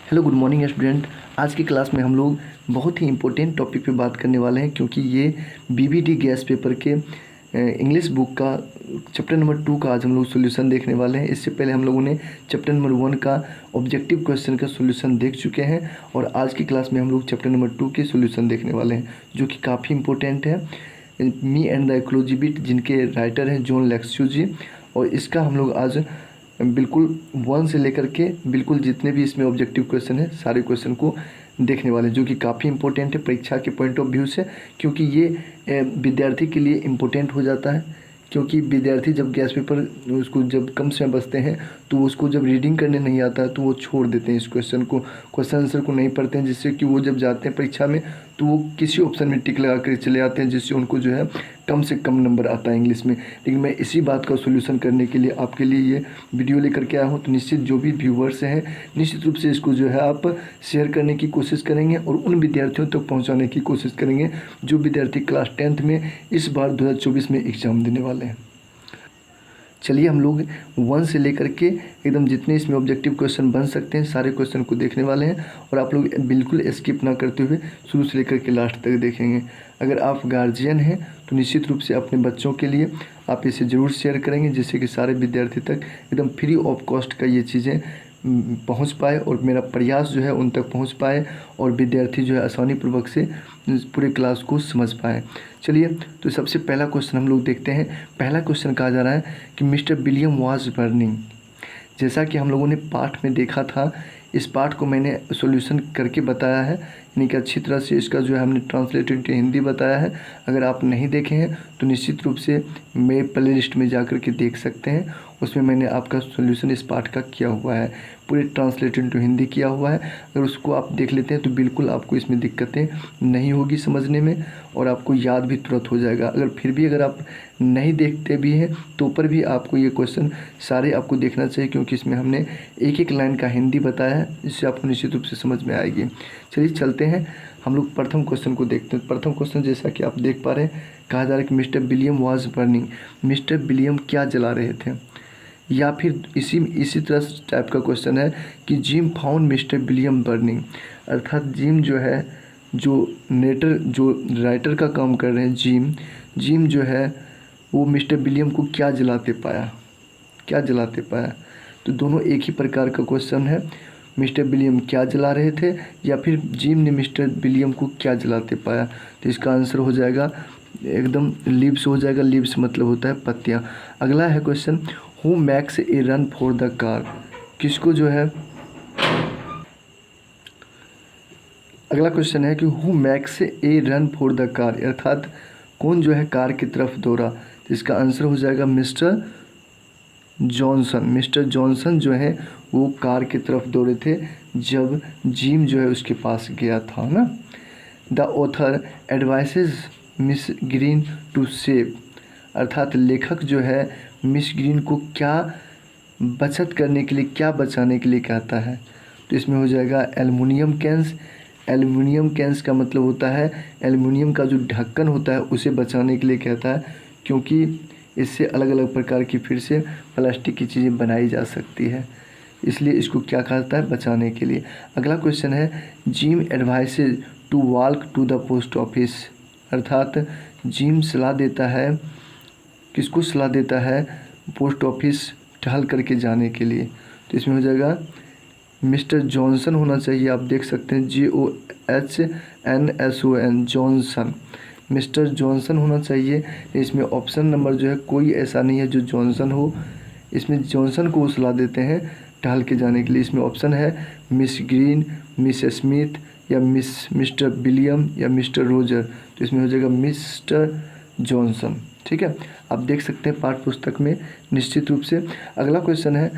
Hello good morning student. आज की class में हम लोग बहुत ही इम्पोर्टेंट टॉपिक पे बात करने वाले हैं, क्योंकि ये बीबीडी गैस पेपर के इंग्लिश बुक का चैप्टर नंबर 2 का आज हम लोग सॉल्यूशन देखने वाले हैं। इससे पहले हम लोगों ने चैप्टर नंबर 1 का ऑब्जेक्टिव क्वेश्चन का सॉल्यूशन देख चुके हैं, और आज की क्लास में हम लोग चैप्टर नंबर 2 के सॉल्यूशन देखने वाले हैं, जो कि काफ़ी इंपॉर्टेंट है। Me and the ecology bit, जिनके राइटर हैं जॉन लेक्स्यू जी, और इसका हम लोग आज बिल्कुल 1 से लेकर के बिल्कुल जितने भी इसमें ऑब्जेक्टिव क्वेश्चन है सारे क्वेश्चन को देखने वाले हैं, जो कि काफ़ी इंपॉर्टेंट है परीक्षा के पॉइंट ऑफ व्यू से, क्योंकि ये विद्यार्थी के लिए इम्पोर्टेंट हो जाता है। क्योंकि विद्यार्थी जब गैस पेपर उसको जब कम समय बचते हैं तो उसको जब रीडिंग करने नहीं आता है तो वो छोड़ देते हैं इस क्वेश्चन आंसर को नहीं पढ़ते हैं, जिससे कि वो जब जाते हैं परीक्षा में तो वो किसी ऑप्शन में टिक लगा कर चले आते हैं, जिससे उनको जो है कम से कम नंबर आता है इंग्लिश में। लेकिन मैं इसी बात का सोल्यूशन करने के लिए आपके लिए ये वीडियो लेकर के आया हूँ। तो निश्चित जो भी व्यूवर्स हैं निश्चित रूप से इसको जो है आप शेयर करने की कोशिश करेंगे और उन विद्यार्थियों तक पहुँचाने की कोशिश करेंगे जो विद्यार्थी क्लास 10th में इस बार 2024 में एग्ज़ाम देने वाले हैं। चलिए हम लोग 1 से लेकर के एकदम जितने इसमें ऑब्जेक्टिव क्वेश्चन बन सकते हैं सारे क्वेश्चन को देखने वाले हैं, और आप लोग बिल्कुल स्किप ना करते हुए शुरू से लेकर के लास्ट तक देखेंगे। अगर आप गार्जियन हैं तो निश्चित रूप से अपने बच्चों के लिए आप इसे ज़रूर शेयर करेंगे, जिससे कि सारे विद्यार्थी तक एकदम फ्री ऑफ कॉस्ट का ये चीज़ें पहुंच पाए, और मेरा प्रयास जो है उन तक पहुंच पाए, और विद्यार्थी जो है आसानी पूर्वक से पूरे क्लास को समझ पाए। चलिए तो सबसे पहला क्वेश्चन हम लोग देखते हैं। पहला क्वेश्चन कहा जा रहा है कि मिस्टर विलियम वाज बर्निंग। जैसा कि हम लोगों ने पाठ में देखा था, इस पाठ को मैंने सॉल्यूशन करके बताया है, यानी कि अच्छी तरह से इसका जो है हमने ट्रांसलेटेड हिंदी बताया है। अगर आप नहीं देखे हैं तो निश्चित रूप से मेरे प्ले लिस्ट में जा कर के देख सकते हैं, उसमें मैंने आपका सॉल्यूशन इस पाठ का किया हुआ है, पूरे ट्रांसलेटेड टू हिंदी किया हुआ है। अगर उसको आप देख लेते हैं तो बिल्कुल आपको इसमें दिक्कतें नहीं होगी समझने में, और आपको याद भी तुरंत हो जाएगा। अगर फिर भी अगर आप नहीं देखते भी हैं तो पर भी आपको ये क्वेश्चन सारे आपको देखना चाहिए, क्योंकि इसमें हमने एक एक लाइन का हिंदी बताया है, जिससे आपको निश्चित रूप से समझ में आएगी। चलिए चलते हैं हम लोग प्रथम क्वेश्चन को देखते हैं। प्रथम क्वेश्चन जैसा कि आप देख पा रहे हैं, कहा जा रहा है कि Mr William was burning. Mister William क्या जला रहे थे, या फिर इसी तरह टाइप का क्वेश्चन है कि gym found mister William burning, अर्थात जिम जो है जो राइटर का काम कर रहे हैं, जिम जो है वो मिस्टर विलियम को क्या जलाते पाया। तो दोनों एक ही प्रकार का क्वेश्चन है, मिस्टर विलियम क्या जला रहे थे या फिर जिम ने मिस्टर विलियम को क्या जलाते पाया। तो इसका आंसर हो जाएगा एकदम लीव्स हो जाएगा। लीव्स मतलब होता है पत्तियाँ। अगला है question, who max A run for the car. किसको जो है अगला क्वेश्चन है कि who max A run for the car, अर्थात कौन जो है कार की तरफ दौड़ा। तो इसका आंसर हो जाएगा मिस्टर जॉनसन। मिस्टर जॉनसन जो है वो कार की तरफ दौड़े थे जब जिम जो है उसके पास गया था ना। The author advises Miss Green to save, अर्थात लेखक जो है मिस ग्रीन को क्या बचत करने के लिए, क्या बचाने के लिए कहता है। तो इसमें हो जाएगा एल्युमिनियम कैंस। एल्युमिनियम कैंस का मतलब होता है एल्युमिनियम का जो ढक्कन होता है उसे बचाने के लिए कहता है, क्योंकि इससे अलग अलग प्रकार की फिर से प्लास्टिक की चीज़ें बनाई जा सकती है, इसलिए इसको क्या कहता है, बचाने के लिए। अगला क्वेश्चन है, Jim advises to walk to the post office, अर्थात जिम सलाह देता है, किसको सलाह देता है, पोस्ट ऑफिस टहल करके जाने के लिए। तो इसमें हो जाएगा मिस्टर जॉनसन होना चाहिए, आप देख सकते हैं JOHNSON जॉनसन, मिस्टर जॉनसन होना चाहिए। इसमें ऑप्शन नंबर जो है कोई ऐसा नहीं है जो जॉनसन हो, इसमें जॉनसन को सलाह देते हैं टहल के जाने के लिए। इसमें ऑप्शन है मिस ग्रीन, मिस स्मिथ, या मिस्टर विलियम, या मिस्टर रोजर। तो इसमें हो जाएगा मिस्टर जॉनसन। ठीक है, आप देख सकते हैं पाठ्य पुस्तक में निश्चित रूप से। अगला क्वेश्चन है,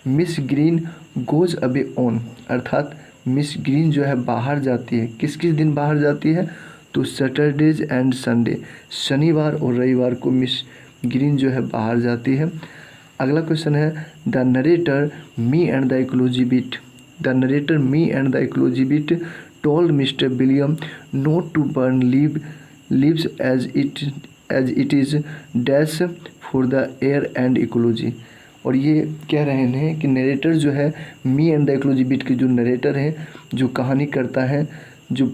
miss green goes away on, अर्थात मिस ग्रीन जो है बाहर जाती है, किस किस दिन बाहर जाती है, तो सैटरडेज एंड संडे, शनिवार और रविवार को मिस ग्रीन जो है बाहर जाती है। अगला क्वेश्चन है, the narrator me and the ecology bit, the narrator me and the ecology bit told Mr William not to burn leaves as it is dash for the air and ecology. और ये कह रहे हैं कि narrator जो है, me and the ecology bit के जो नरेटर हैं, जो कहानी करता है, जो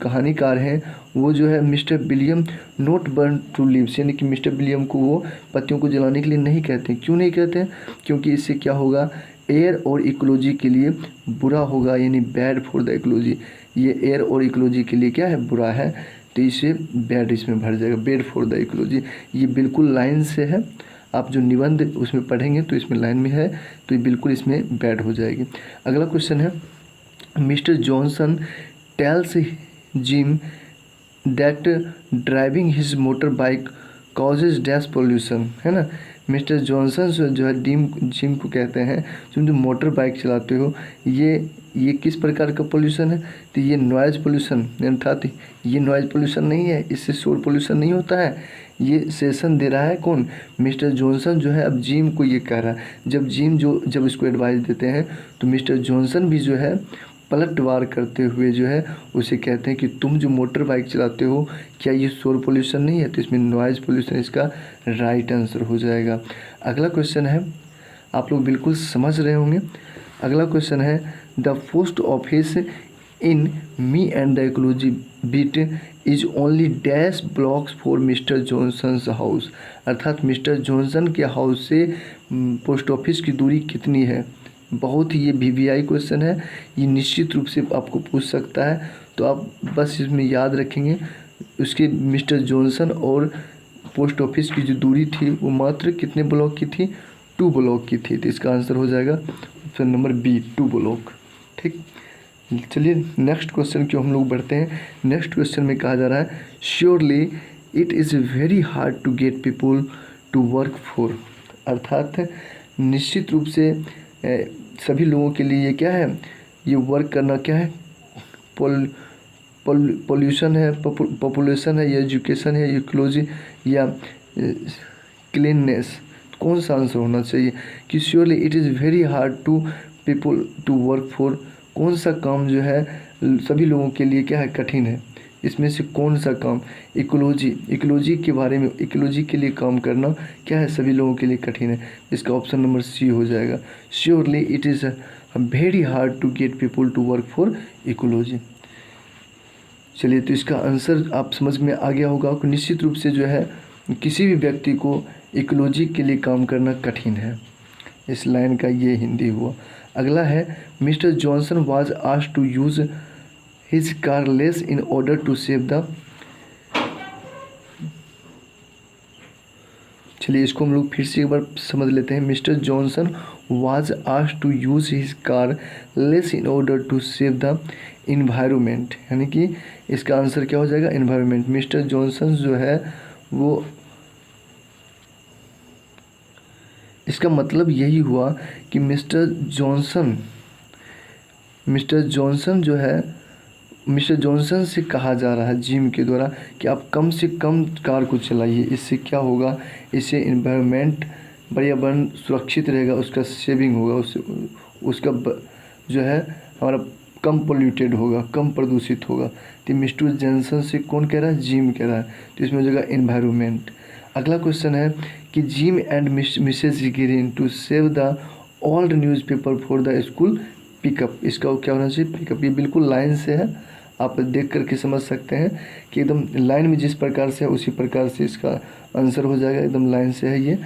कहानीकार हैं, वो जो है Mr William not burn to leaves, यानी कि मिस्टर विलियम को वो पत्तियों को जलाने के लिए नहीं कहते हैं। क्यों नहीं कहते हैं? क्योंकि इससे क्या होगा, एयर और इकोलॉजी के लिए बुरा होगा, यानी बैड फॉर द इकोलॉजी। ये एयर और इकोलॉजी के लिए क्या है, बुरा है, तो इसे बैड इसमें भर जाएगा, बैड फॉर द इकोलॉजी। ये बिल्कुल लाइन से है, आप जो निबंध उसमें पढ़ेंगे तो इसमें लाइन में है, तो ये बिल्कुल इसमें बैड हो जाएगी। अगला क्वेश्चन है, Mr Johnson tells Jim that driving his motor bike causes dash pollution, है ना। मिस्टर जॉनसन जो है जिम को कहते हैं, तुम जो मोटर बाइक चलाते हो ये किस प्रकार का पोल्यूशन है, तो ये नॉइज़ पोल्यूशन, अर्थात ये नॉइज़ पोल्यूशन नहीं है, इससे शोर पोल्यूशन नहीं होता है। ये सेशन दे रहा है कौन, मिस्टर जॉनसन जो है अब जिम को ये कह रहा है। जब इसको एडवाइस देते हैं तो मिस्टर जॉनसन भी जो है पलटवार करते हुए जो है उसे कहते हैं कि तुम जो मोटर बाइक चलाते हो क्या ये शोर पोल्यूशन नहीं है, तो इसमें नॉइज़ पोल्यूशन इसका राइट आंसर हो जाएगा। अगला क्वेश्चन है, आप लोग बिल्कुल समझ रहे होंगे। अगला क्वेश्चन है, the post office in me and the ecology bit is only dash blocks for Mr Johnson's house, अर्थात मिस्टर जॉनसन के हाउस से पोस्ट ऑफिस की दूरी कितनी है। बहुत ही ये वीवीआई क्वेश्चन है, ये निश्चित रूप से आपको पूछ सकता है, तो आप बस इसमें याद रखेंगे उसके मिस्टर जॉनसन और पोस्ट ऑफिस की जो दूरी थी वो मात्र कितने ब्लॉक की थी, 2 ब्लॉक की थी, तो इसका आंसर हो जाएगा ऑप्शन नंबर बी, 2 ब्लॉक। ठीक, चलिए नेक्स्ट क्वेश्चन क्यों हम लोग बढ़ते हैं। नेक्स्ट क्वेश्चन में कहा जा रहा है, surely it is very hard to get people to work for, अर्थात निश्चित रूप से सभी लोगों के लिए ये क्या है, ये वर्क करना क्या है, पॉल्यूशन है, पॉपुलेशन है, या एजुकेशन है, इकोलॉजी या क्लीननेस, कौन सा आंसर होना चाहिए कि surely it is very hard to people to work for, कौन सा काम जो है सभी लोगों के लिए क्या है, कठिन है, इसमें से कौन सा काम, इकोलॉजी के बारे में, इकोलॉजी के लिए काम करना क्या है सभी लोगों के लिए कठिन है, इसका ऑप्शन नंबर सी हो जाएगा। Surely it is very hard to get people to work for ecology. चलिए, तो इसका आंसर आप समझ में आ गया होगा कि निश्चित रूप से जो है किसी भी व्यक्ति को इकोलॉजी के लिए काम करना कठिन है। इस लाइन का ये हिंदी हुआ। अगला है, Mr Johnson was asked to use his car less in order to save the, चलिए इसको हम लोग फिर से एक बार समझ लेते हैं। Mr Johnson was asked to use his car less in order to save the environment, यानी कि इसका आंसर क्या हो जाएगा, इन्वायरमेंट। मिस्टर जॉनसन जो है वो, इसका मतलब यही हुआ कि मिस्टर जॉनसन जो है, मिस्टर जॉनसन से कहा जा रहा है जिम के द्वारा कि आप कम से कम कार को चलाइए, इससे क्या होगा, इससे इन्वायरमेंट, पर्यावरण सुरक्षित रहेगा, उसका सेविंग होगा, उसका जो है हमारा कम पोल्यूटेड होगा, कम प्रदूषित होगा। तो मिस्टर जॉनसन से कौन कह रहा है, जिम कह रहा है, तो इसमें हो जाएगा इन्वायरमेंट। अगला क्वेश्चन है कि Jim and Mrs Green to save the old newspaper for the school pickup, इसका क्या होना चाहिए, पिकअप। ये बिल्कुल लाइन से है, आप देख करके समझ सकते हैं कि एकदम लाइन में जिस प्रकार से है उसी प्रकार से इसका आंसर हो जाएगा, एकदम लाइन से है ये।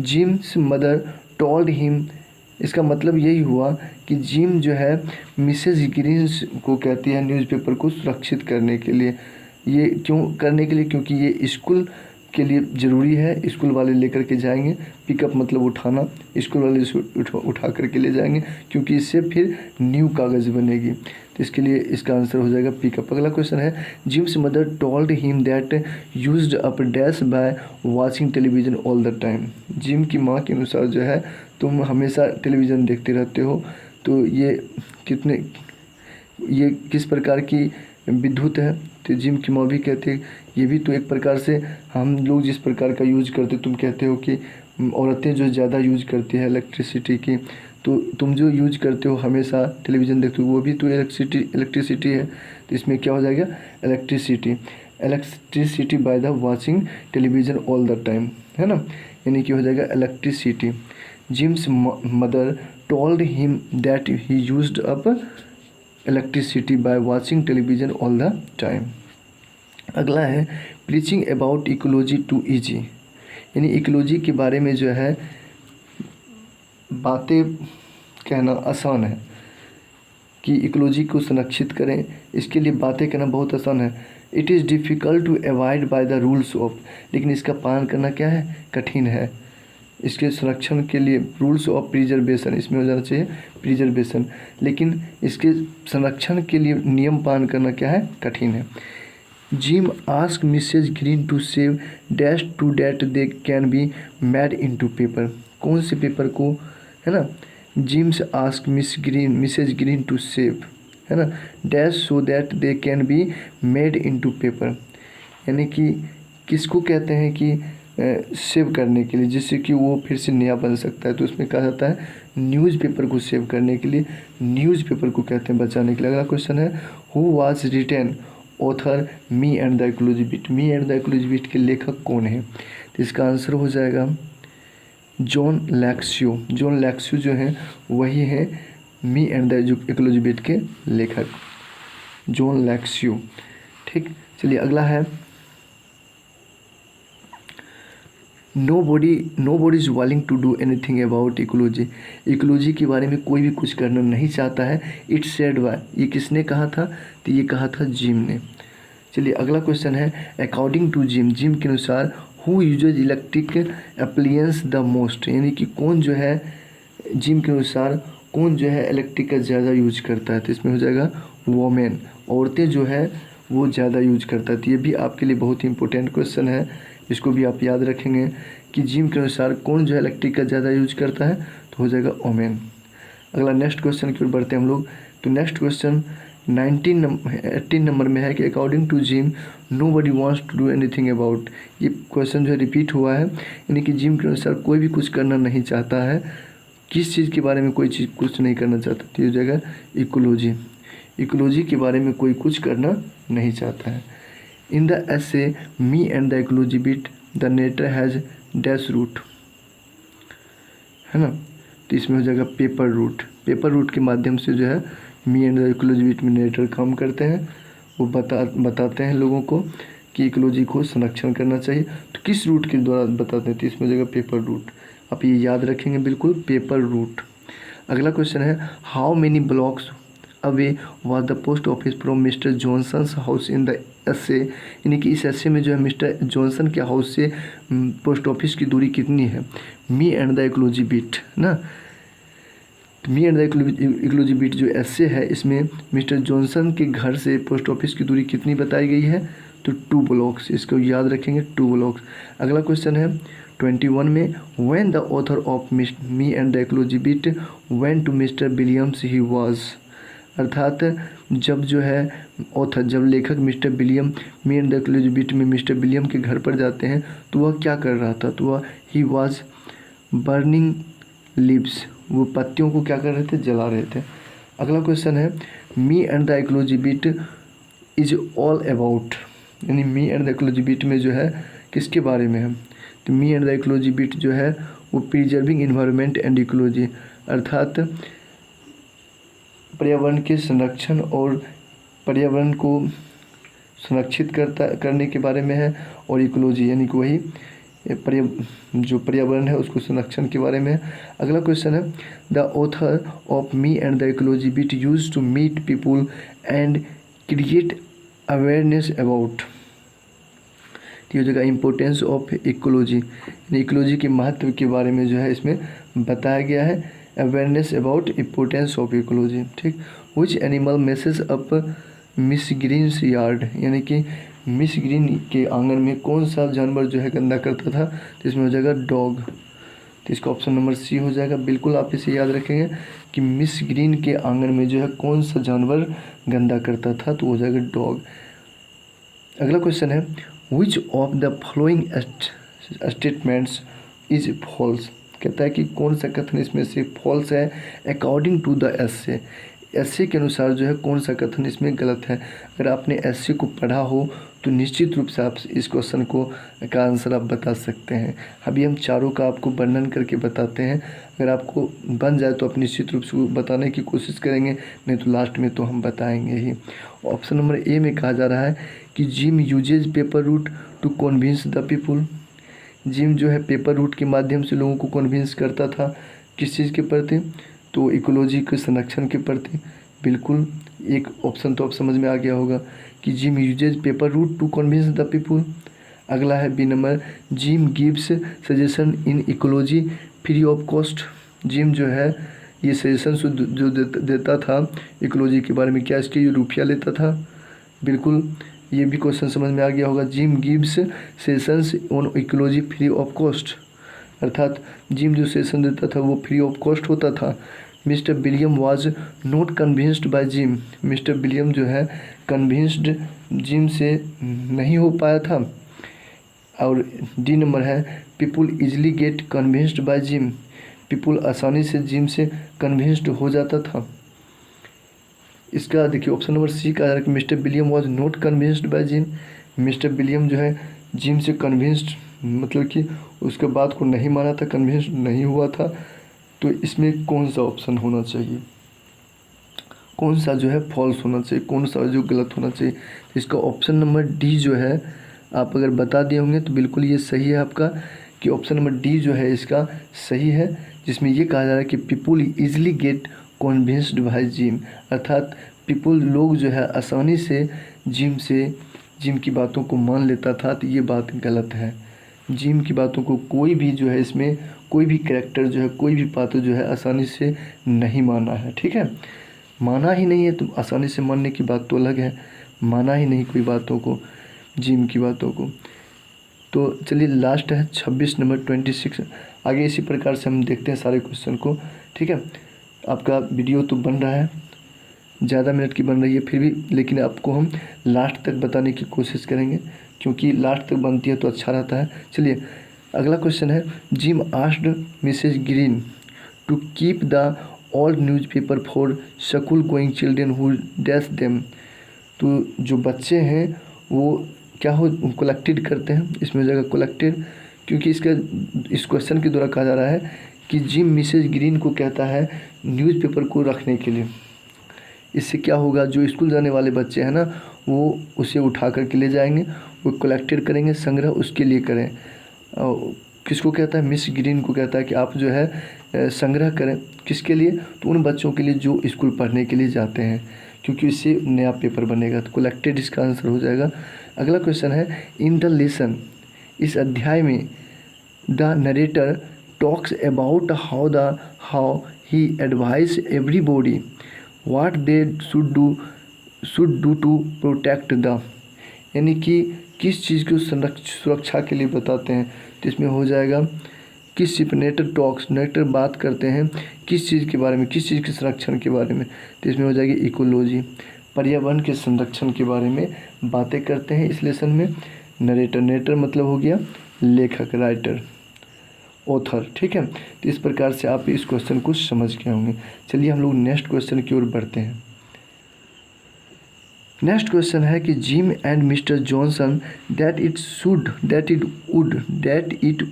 जिम्स मदर टोल्ड हिम, इसका मतलब यही हुआ कि जिम जो है मिसेज ग्रीन्स को कहती है न्यूज़पेपर को सुरक्षित करने के लिए। ये क्यों करने के लिए, क्योंकि ये स्कूल के लिए ज़रूरी है, स्कूल वाले लेकर के जाएंगे, पिकअप मतलब उठाना, स्कूल वाले उठा करके ले जाएंगे, क्योंकि इससे फिर न्यू कागज़ बनेगी, तो इसके लिए इसका आंसर हो जाएगा पिकअप। अगला क्वेश्चन है, Jim's mother told him that used up dash by watching television all the time, Jim की माँ के अनुसार जो है तुम हमेशा टेलीविज़न देखते रहते हो, तो ये किस प्रकार की विद्युत है, तो जिम की माँ भी कहते हैं ये भी तो एक प्रकार से हम लोग जिस प्रकार का यूज करते, तुम कहते हो कि औरतें जो ज़्यादा यूज करती है इलेक्ट्रिसिटी की, तो तुम जो यूज करते हो हमेशा टेलीविज़न देखते हो वो भी तो इलेक्ट्रिसिटी है, तो इसमें क्या हो जाएगा, electricity by the watching television all the time, है ना, यानी कि हो जाएगा electricity. Jim's mother told him that he used up electricity by watching television all the time. अगला है preaching about ecology too easy, यानी इकोलॉजी के बारे में जो है बातें कहना आसान है कि इकोलॉजी को संरक्षित करें, इसके लिए बातें कहना बहुत आसान है। It is difficult to avoid by the rules of, लेकिन इसका पालन करना क्या है, कठिन है। इसके संरक्षण के लिए रूल्स ऑफ प्रिजर्वेशन, इसमें हो जाना चाहिए प्रिजर्वेशन, लेकिन इसके संरक्षण के लिए नियम पालन करना क्या है, कठिन है। Jim ask Mrs Green to save dash to that they can be made into paper, कौन से पेपर को, है ना। Jim's ask Mrs Green to save, है ना, dash so that they can be made into paper, यानी कि किसको कहते हैं कि सेव करने के लिए, जिससे कि वो फिर से नया बन सकता है। तो उसमें कहा जाता है न्यूज़पेपर को सेव करने के लिए, न्यूज़पेपर को कहते हैं बचाने के लिए। अगला क्वेश्चन है who was written author me and the ecology bit, me and the ecology bit के लेखक कौन है। तो इसका आंसर हो जाएगा जॉन लैक्सियो। जॉन लैक्सियो जो हैं वही हैं me and the ecology bit के लेखक, जॉन लैक्सियो। ठीक, चलिए अगला है nobody is willing to do anything about ecology, ecology के बारे में कोई भी कुछ करना नहीं चाहता है। इट्स सेड बाय, ये किसने कहा था, तो ये कहा था जिम ने। चलिए अगला क्वेश्चन है अकॉर्डिंग टू जिम, जिम के अनुसार who usage electric appliance the most, यानी कि कौन जो है जिम के अनुसार कौन जो है इलेक्ट्रिक का ज़्यादा यूज करता है। तो इसमें हो जाएगा वोमेन, औरतें जो है वो ज़्यादा यूज करता है। तो ये भी आपके लिए बहुत ही इंपॉर्टेंट क्वेश्चन है, इसको भी आप याद रखेंगे कि जिम के अनुसार कौन जो है इलेक्ट्रिक का ज़्यादा यूज करता है, तो हो जाएगा वोमेन। अगला नेक्स्ट क्वेश्चन की ओर बढ़ते हैं हम लोग। तो नेक्स्ट क्वेश्चन 18 नंबर में है कि according to Jim nobody wants to do anything about, ये क्वेश्चन जो है रिपीट हुआ है, यानी कि जिम के अनुसार कोई भी कुछ करना नहीं चाहता है, किस चीज़ के बारे में कोई चीज़ कुछ नहीं करना चाहता, तो ये हो जाएगा इकोलॉजी, इकोलॉजी के बारे में कोई कुछ करना नहीं चाहता है। In the essay me and the ecology bit the nature has dash route, है ना, तो इसमें हो जाएगा पेपर रूट। पेपर रूट के माध्यम से जो है me and the ecology bit में नेटर काम करते हैं, वो बताते हैं लोगों को कि इकोलॉजी को संरक्षण करना चाहिए। तो किस रूट के द्वारा बताते हैं, तो इसमें हो जाएगा पेपर रूट। आप ये याद रखेंगे बिल्कुल, पेपर रूट। अगला क्वेश्चन है how many blocks away was the post office from Mr Johnson's house in the essay, यानी कि इस एसे में जो है मिस्टर जॉनसन के हाउस से पोस्ट ऑफिस की दूरी कितनी है। Me and the ecology bit ना, me and the ecology bit जो एसे है इसमें मिस्टर जॉनसन के घर से पोस्ट ऑफिस की दूरी कितनी बताई गई है, तो 2 ब्लॉक्स, इसको याद रखेंगे 2 ब्लॉक्स। अगला क्वेश्चन है 21 में when the author of me and the ecology bit went to Mr Williams he was, अर्थात जब जो है ऑथर, जब लेखक Mr William me and the ecology bit में मिस्टर विलियम के घर पर जाते हैं तो वह क्या कर रहा था, तो वह ही वाज बर्निंग लीव्स, वो पत्तियों को क्या कर रहे थे, जला रहे थे। अगला क्वेश्चन है me and the ecology bit is all about, यानी me and the ecology bit में जो है किसके बारे में है, तो me and the ecology bit जो है वो प्रिजर्विंग इन्वायरमेंट एंड इकोलॉजी, अर्थात पर्यावरण के संरक्षण और पर्यावरण को संरक्षित करने के बारे में है, और इकोलॉजी यानी कि वही जो पर्यावरण है उसको संरक्षण के बारे में है। अगला क्वेश्चन है the author of me and the ecology bit use to meet people and create awareness about, ये हो जाएगा इम्पोर्टेंस ऑफ इकोलॉजी, इकोलॉजी के महत्व के बारे में जो है इसमें बताया गया है, awareness about importance of ecology. ठीक, which animal messes up Miss Green's yard, यानी कि मिस ग्रीन के आंगन में कौन सा जानवर जो है गंदा करता था, तो इसमें हो जाएगा डॉग। तो इसका ऑप्शन नंबर सी हो जाएगा। बिल्कुल आप इसे याद रखेंगे कि मिस ग्रीन के आंगन में जो है कौन सा जानवर गंदा करता था, तो हो जाएगा डॉग। अगला क्वेश्चन है which of the following statements is false, कहता है कि कौन सा कथन इसमें से फॉल्स है अकॉर्डिंग टू द एसे के अनुसार जो है कौन सा कथन इसमें गलत है। अगर आपने एसे को पढ़ा हो तो निश्चित रूप से आप इस क्वेश्चन का आंसर आप बता सकते हैं। अभी हम चारों का आपको वर्णन करके बताते हैं। अगर आपको बन जाए तो आप निश्चित रूप से बताने की कोशिश करेंगे, नहीं तो लास्ट में तो हम बताएंगे ही। ऑप्शन नंबर ए में कहा जा रहा है कि Jim uses paper route to convince the people. Jim जो है पेपर रूट के माध्यम से लोगों को कन्विंस करता था किस चीज़ के प्रति, तो इकोलॉजी के संरक्षण के प्रति। बिल्कुल, एक ऑप्शन तो आप समझ में आ गया होगा कि Jim uses paper route to convince the people. अगला है B number, Jim gives suggestion in ecology free of cost. Jim जो है ये सजेशन जो देता था इकोलॉजी के बारे में, क्या इसके ये रुपया लेता था? बिल्कुल, ये भी क्वेश्चन समझ में आ गया होगा। Jim gives sessions on ecology free of cost, अर्थात जिम जो सेशन देता था वो फ्री ऑफ कॉस्ट होता था। Mr William was not convinced by Jim. Mr William जो है कन्विंस्ड जिम से नहीं हो पाया था। और डी नंबर है, people easily get convinced by Jim. People आसानी से जिम से कन्विंस्ड हो जाता था। इसका देखिए ऑप्शन नंबर सी का है कि Mr William was not convinced by Jim. Mr William जो है जिम से कन्विंस्ड मतलब कि उसके बात को नहीं माना था, कन्विंस्ड नहीं हुआ था। तो इसमें कौन सा ऑप्शन होना चाहिए, कौन सा जो है फॉल्स होना चाहिए, कौन सा जो गलत होना चाहिए? तो इसका ऑप्शन नंबर डी जो है आप अगर बता दिए होंगे तो बिल्कुल ये सही है आपका, कि ऑप्शन नंबर डी जो है इसका सही है, जिसमें ये कहा जा रहा है कि people easily get convinced by Jim, अर्थात पीपुल लोग जो है आसानी से जिम की बातों को मान लेता था। तो ये बात गलत है। जिम की बातों को कोई भी जो है इसमें कोई भी कैरेक्टर जो है कोई भी पात्र जो है आसानी से नहीं माना है। ठीक है, माना ही नहीं है तो आसानी से मानने की बात तो अलग है, माना ही नहीं कोई बातों को, जिम की बातों को। तो चलिए लास्ट है 26 नंबर 26। आगे इसी प्रकार से हम देखते हैं सारे क्वेश्चन को। ठीक है, आपका वीडियो तो बन रहा है, ज़्यादा मिनट की बन रही है फिर भी, लेकिन आपको हम लास्ट तक बताने की कोशिश करेंगे, क्योंकि लास्ट तक बनती है तो अच्छा रहता है। चलिए अगला क्वेश्चन है, Jim asked Mrs Green to keep the old newspaper for school going children who dash them. तो जो बच्चे हैं वो क्या हो कलेक्टेड करते हैं, इसमें हो जाएगा कलेक्टेड, क्योंकि इस क्वेश्चन के द्वारा कहा जा रहा है कि जिम मिसेज ग्रीन को कहता है न्यूज़पेपर को रखने के लिए। इससे क्या होगा, जो स्कूल जाने वाले बच्चे हैं ना वो उसे उठा करके ले जाएंगे, वो कलेक्टेड करेंगे, संग्रह उसके लिए करें। किसको कहता है, मिस ग्रीन को कहता है कि आप जो है संग्रह करें, किसके लिए, तो उन बच्चों के लिए जो स्कूल पढ़ने के लिए जाते हैं, क्योंकि इससे नया पेपर बनेगा। तो कलेक्टेड इसका आंसर हो जाएगा। अगला क्वेश्चन है, इन द लेसन, इस अध्याय में the narrator talks about how he advise everybody what they should do to protect the, यानी कि किस चीज़ को सुरक्षा के लिए बताते हैं। तो इसमें हो जाएगा किस चीज़ पर, नेटर टॉक्स, नेटर बात करते हैं किस चीज़ के बारे में, किस चीज़ के संरक्षण के बारे में। तो इसमें हो जाएगी इकोलॉजी, पर्यावरण के संरक्षण के बारे में बातें करते हैं इस लेसन में। नरेटर, नेटर मतलब हो गया लेखक, राइटर, ऑथर। ठीक है, तो इस प्रकार से आप इस क्वेश्चन को समझ गए होंगे। चलिए हम लोग नेक्स्ट क्वेश्चन की ओर बढ़ते हैं। नेक्स्ट क्वेश्चन है कि Jim and Mr Johnson that it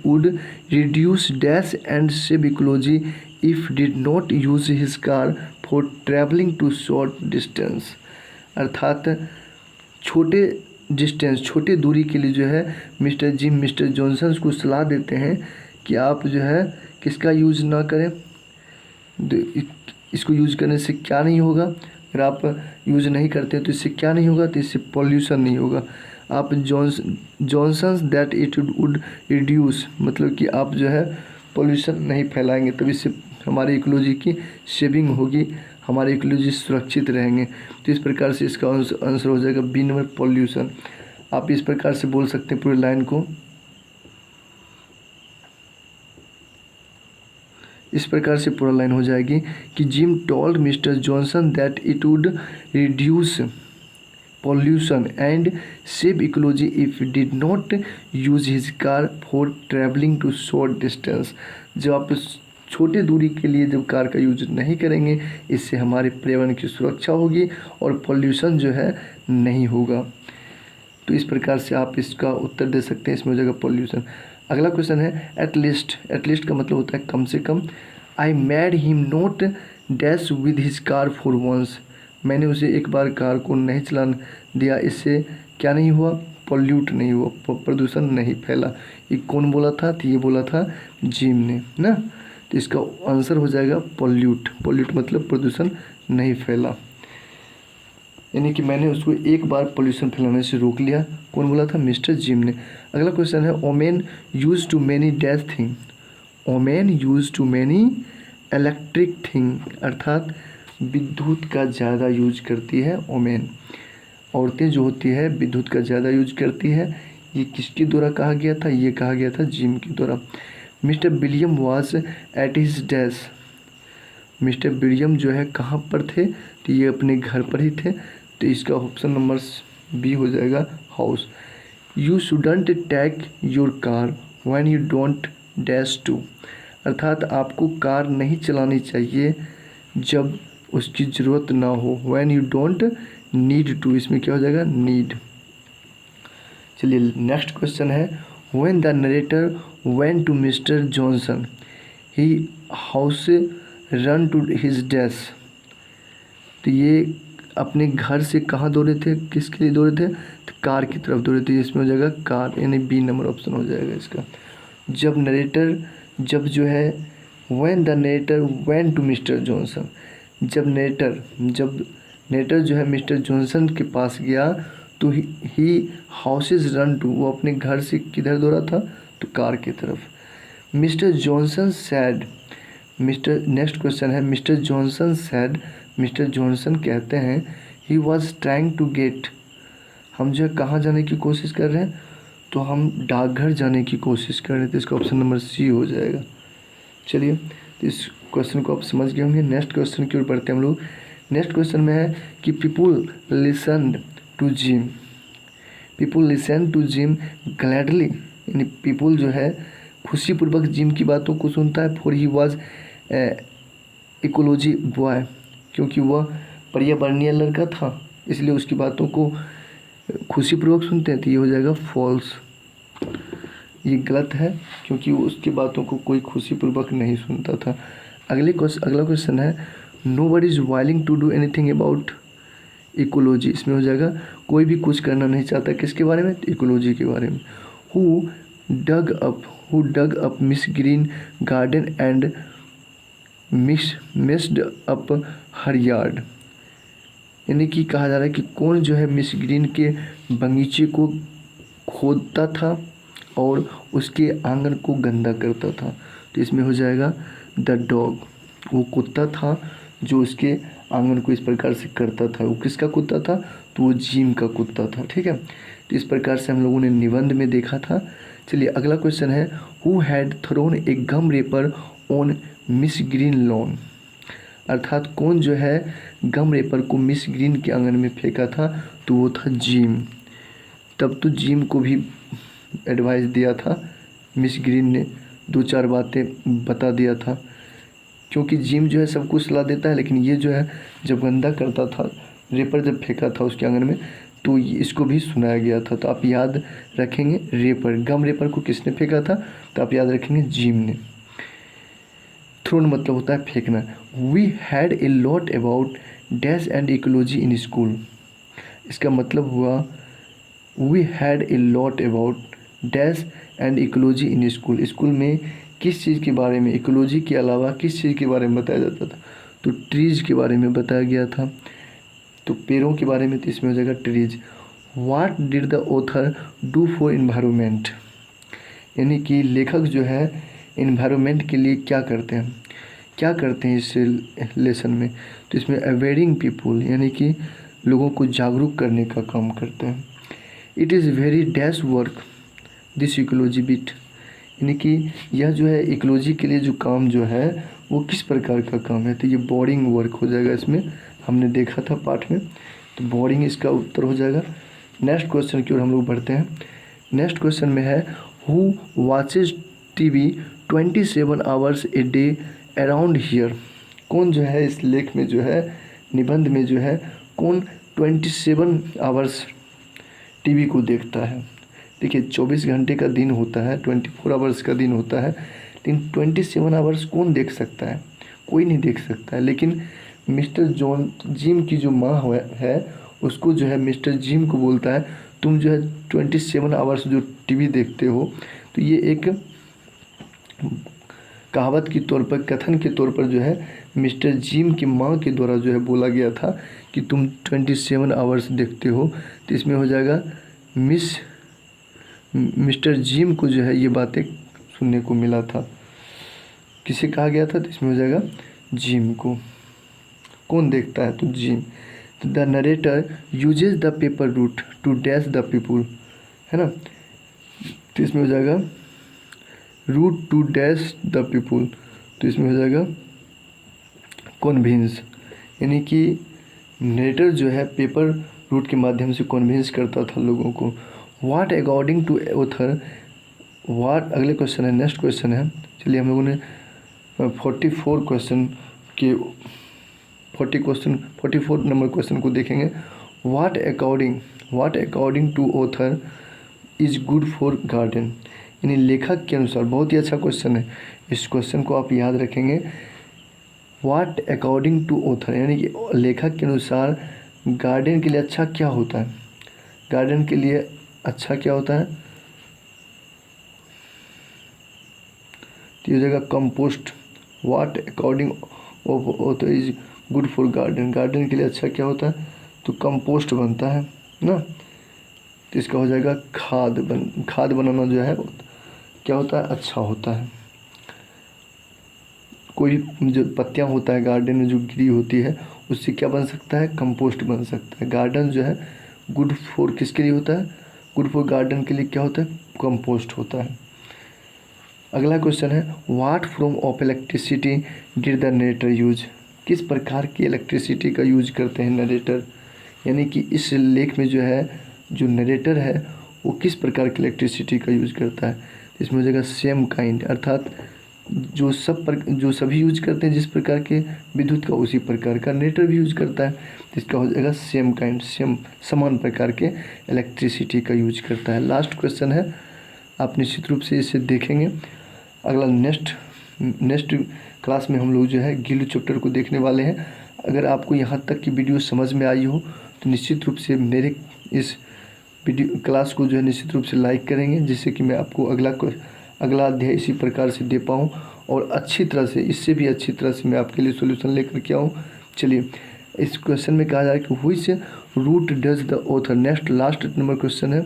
would reduce dash and save ecology if did not use his car for travelling to short distance, अर्थात छोटे डिस्टेंस, छोटे दूरी के लिए जो है मिस्टर जॉनसन को सलाह देते हैं कि आप जो है किसका यूज़ ना करें। इसको यूज़ करने से क्या नहीं होगा, अगर आप यूज़ नहीं करते तो इससे क्या नहीं होगा, तो इससे पॉल्यूशन नहीं होगा। आप Johnson's that it would reduce, मतलब कि आप जो है पॉल्यूशन नहीं फैलाएंगे, तब इससे हमारी इकोलॉजी की सेविंग होगी, हमारे इकोलॉजी सुरक्षित रहेंगे। तो इस प्रकार से इसका आंसर हो जाएगा बी नंबर, पॉल्यूशन। आप इस प्रकार से बोल सकते हैं पूरी लाइन को, इस प्रकार से पूरा लाइन हो जाएगी कि gym told mister Johnson that it would reduce pollution and save ecology if did not use his car for traveling to short distance। जब आप छोटे दूरी के लिए जब कार का यूज नहीं करेंगे, इससे हमारे पर्यावरण की सुरक्षा होगी और पॉल्यूशन जो है नहीं होगा। तो इस प्रकार से आप इसका उत्तर दे सकते हैं, इसमें हो जाएगा पॉल्यूशन। अगला क्वेश्चन है एटलीस्ट। एटलीस्ट का मतलब होता है कम से कम। I made him not dash with his car for once. मैंने उसे एक बार कार को नहीं चलाने दिया, इससे क्या नहीं हुआ, पॉल्यूट नहीं हुआ, प्रदूषण नहीं फैला। ये कौन बोला था, तो ये बोला था जिम ने ना। तो इसका आंसर हो जाएगा पॉल्यूट। पॉल्यूट मतलब प्रदूषण नहीं फैला, यानी कि मैंने उसको एक बार पोल्यूशन फैलाने से रोक लिया। कौन बोला था, मिस्टर जिम ने। अगला क्वेश्चन है women use too many dash thing. Women use too many electric thing, अर्थात विद्युत का ज़्यादा यूज करती है ओमेन। औरतें जो होती है विद्युत का ज़्यादा यूज करती है। ये किसके द्वारा कहा गया था, ये कहा गया था जिम के द्वारा। Mister William was at his dash. Mister William जो है कहाँ पर थे, तो ये अपने घर पर ही थे। तो इसका ऑप्शन नंबर बी हो जाएगा house. You shouldn't take your car when you don't dash to, अर्थात आपको कार नहीं चलानी चाहिए जब उसकी ज़रूरत ना हो। When you don't need to, इसमें क्या हो जाएगा, नीड। चलिए नेक्स्ट क्वेश्चन है when the narrator went to Mr Johnson he house run to his dash. तो ये अपने घर से कहाँ दौड़े थे, किसके लिए दौड़े थे, तो कार की तरफ दौड़े थे। इसमें हो जाएगा कार, यानी बी नंबर ऑप्शन हो जाएगा इसका। जब when the narrator went to Mr Johnson, जब नरेटर जो है मिस्टर जॉनसन के पास गया तो ही हाउसेज रन टू, वो अपने घर से किधर दौड़ा था, तो कार की तरफ। Mr Johnson said, next question है Mr Johnson said, Mr Johnson कहते हैं he was trying to get, हम जो है कहाँ जाने की कोशिश कर रहे हैं, तो हम डाकघर जाने की कोशिश कर रहे थे। तो इसका ऑप्शन नंबर सी हो जाएगा। चलिए तो इस क्वेश्चन को आप समझ गए होंगे। नेक्स्ट क्वेश्चन की ओर बढ़ते हैं हम लोग। नेक्स्ट क्वेश्चन में है कि people listen to Jim, people listen to Jim gladly, यानी पीपुल जो है खुशीपूर्वक जिम की बातों को सुनता है। For he was ecology boy, क्योंकि वह पर्यावरणीय लड़का था इसलिए उसकी बातों को खुशीपूर्वक सुनते हैं। तो ये हो जाएगा फॉल्स, ये गलत है क्योंकि वो उसकी बातों को कोई खुशीपूर्वक नहीं सुनता था। अगला क्वेश्चन है nobody is willing to do anything about ecology, इसमें हो जाएगा कोई भी कुछ करना नहीं चाहता, किसके बारे में, इकोलॉजी के बारे में। Who dug up Miss Green garden and messed up her yard, यानी कि कहा जा रहा है कि कौन जो है मिस ग्रीन के बगीचे को खोदता था और उसके आंगन को गंदा करता था। तो इसमें हो जाएगा द डॉग, वो कुत्ता था जो उसके आंगन को इस प्रकार से करता था। वो किसका कुत्ता था, तो वो जिम का कुत्ता था। ठीक है, तो इस प्रकार से हम लोगों ने निबंध में देखा था। चलिए अगला क्वेश्चन है who had thrown a gum wrapper on Miss Green lawn, अर्थात कौन जो है गम रेपर को मिस ग्रीन के आंगन में फेंका था, तो वो था जिम। तब तो जिम को भी एडवाइस दिया था मिस ग्रीन ने, 2-4 बातें बता दिया था, क्योंकि जिम जो है सबको सलाह देता है, लेकिन ये जो है जब गंदा करता था, रेपर जब फेंका था उसके आंगन में, तो इसको भी सुनाया गया था। तो आप याद रखेंगे रेपर, गम रेपर को किसने फेंका था, तो आप याद रखेंगे जिम ने। थ्रोन मतलब होता है फेंकना। We had a lot about dash and ecology in school, इसका मतलब हुआ we had a lot about dash and ecology in school, school में किस चीज़ के बारे में, इकोलॉजी के अलावा किस चीज़ के बारे में बताया जाता था, तो ट्रीज के बारे में बताया गया था, तो पेड़ों के बारे में। तो इसमें हो जाएगा trees. What did the author do for environment, यानी कि लेखक जो है इन्वायरमेंट के लिए क्या करते हैं इस लेसन में, तो इसमें अवेयरिंग पीपुल, यानी कि लोगों को जागरूक करने का काम करते हैं। It is very dash work this ecology bit, यानी कि यह जो है इकोलॉजी के लिए जो काम जो है वो किस प्रकार का काम है, तो ये बोरिंग वर्क हो जाएगा। इसमें हमने देखा था पाठ में, तो बोरिंग इसका उत्तर हो जाएगा। नेक्स्ट क्वेश्चन की ओर हम लोग बढ़ते हैं। नेक्स्ट क्वेश्चन में है who watches TV 27 hours a day around here, कौन जो है इस लेख में जो है निबंध में जो है कौन 27 आवर्स टीवी को देखता है। देखिए 24 घंटे का दिन होता है, 24 आवर्स का दिन होता है, लेकिन 27 आवर्स कौन देख सकता है? कोई नहीं देख सकता है। लेकिन मिस्टर जॉन जिम की जो माँ है उसको जो है मिस्टर जिम को बोलता है तुम जो है 27 आवर्स जो टीवी देखते हो। तो ये एक कहावत के तौर पर, कथन के तौर पर जो है मिस्टर जिम की माँ के द्वारा जो है बोला गया था कि तुम 27 आवर्स देखते हो। तो इसमें हो जाएगा मिस्टर जिम को जो है ये बातें सुनने को मिला था। किसे कहा गया था? तो इसमें हो जाएगा जिम को। कौन देखता है? तो जिम। तो the narrator uses the paper route to dash the people, है ना। तो इसमें हो जाएगा route to dash the people. तो इसमें हो जाएगा कन्विंस, यानी कि नरेटर जो है पेपर रूट के माध्यम से कन्विंस करता था लोगों को। What according to author, what अगले क्वेश्चन है, नेक्स्ट क्वेश्चन है। चलिए हम लोगों ने 44 क्वेश्चन के 44 नंबर क्वेश्चन को देखेंगे। What according to author is good for garden, यानी लेखक के अनुसार। बहुत ही अच्छा क्वेश्चन है, इस क्वेश्चन को आप याद रखेंगे। व्हाट अकॉर्डिंग टू ऑथर, यानी कि लेखक के अनुसार गार्डन के लिए अच्छा क्या होता है? गार्डन के लिए अच्छा क्या होता है? तो ये जगह compost. What according author is good for garden, garden के लिए अच्छा क्या होता है? तो कंपोस्ट बनता है ना। तो इसका हो जाएगा खाद बनाना जो है क्या होता है? अच्छा होता है। कोई जो पत्तियां होता है गार्डन में जो गिरी होती है उससे क्या बन सकता है? कंपोस्ट बन सकता है। गार्डन जो है गुड फॉर किसके लिए होता है? गुड फॉर गार्डन के लिए क्या होता है? कंपोस्ट होता है। अगला क्वेश्चन है what form of electricity did the narrator use, किस प्रकार की इलेक्ट्रिसिटी का यूज करते हैं नरेटर, यानी कि इस लेख में जो है जो नरेटर है वो किस प्रकार की इलेक्ट्रिसिटी का यूज करता है। इसमें हो जाएगा सेम काइंड, अर्थात जो सभी यूज करते हैं जिस प्रकार के विद्युत का उसी प्रकार का नरेटर भी यूज करता है। तो इसका हो जाएगा सेम काइंड, समान प्रकार के इलेक्ट्रिसिटी का यूज करता है। लास्ट क्वेश्चन है, आप निश्चित रूप से इसे देखेंगे। अगला नेक्स्ट क्लास में हम लोग जो है गिल्ड चैप्टर को देखने वाले हैं। अगर आपको यहाँ तक की वीडियो समझ में आई हो तो निश्चित रूप से मेरे इस वीडियो क्लास को जो है निश्चित रूप से लाइक करेंगे, जिससे कि मैं आपको अगला अध्याय इसी प्रकार से दे पाऊँ और अच्छी तरह से, इससे भी अच्छी तरह से मैं आपके लिए सॉल्यूशन लेकर के आऊँ। चलिए, इस क्वेश्चन में कहा जाए कि which route does the author, last number question है।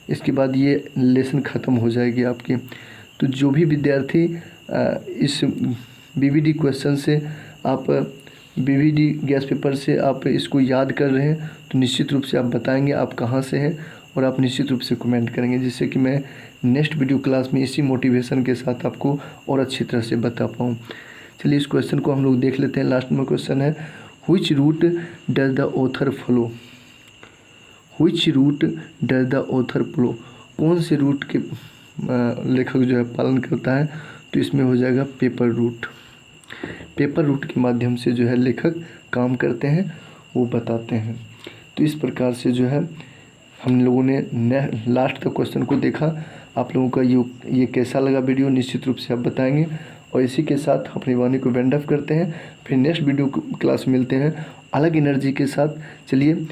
इसके बाद ये लेसन ख़त्म हो जाएगी आपकी। तो जो भी विद्यार्थी इस बीवीडी क्वेश्चन से आप बीवीडी गैस पेपर से आप इसको याद कर रहे हैं तो निश्चित रूप से आप बताएंगे आप कहाँ से हैं और आप निश्चित रूप से कमेंट करेंगे, जिससे कि मैं नेक्स्ट वीडियो क्लास में इसी मोटिवेशन के साथ आपको और अच्छी तरह से बता पाऊँ। चलिए, इस क्वेश्चन को हम लोग देख लेते हैं। लास्ट में क्वेश्चन है which route does the author follow, which route does the author follow, कौन से रूट के लेखक जो है पालन करता है। तो इसमें हो जाएगा पेपर रूट। पेपर रूट के माध्यम से जो है लेखक काम करते हैं, वो बताते हैं। तो इस प्रकार से जो है हम लोगों ने लास्ट तक क्वेश्चन को देखा। आप लोगों का ये कैसा लगा वीडियो निश्चित रूप से आप बताएंगे। और इसी के साथ अपनी वाणी को वेंड अप करते हैं। फिर नेक्स्ट वीडियो क्लास मिलते हैं अलग एनर्जी के साथ। चलिए,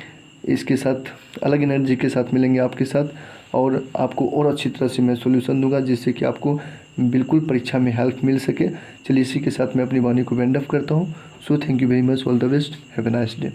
इसके साथ अलग एनर्जी के साथ मिलेंगे आपके साथ और आपको और अच्छी तरह से मैं सॉल्यूशन दूंगा, जिससे कि आपको बिल्कुल परीक्षा में हेल्प मिल सके। चलिए, इसी के साथ मैं अपनी वाणी को वेंड अप करता हूँ। So thank you very much, all the best, have a nice day.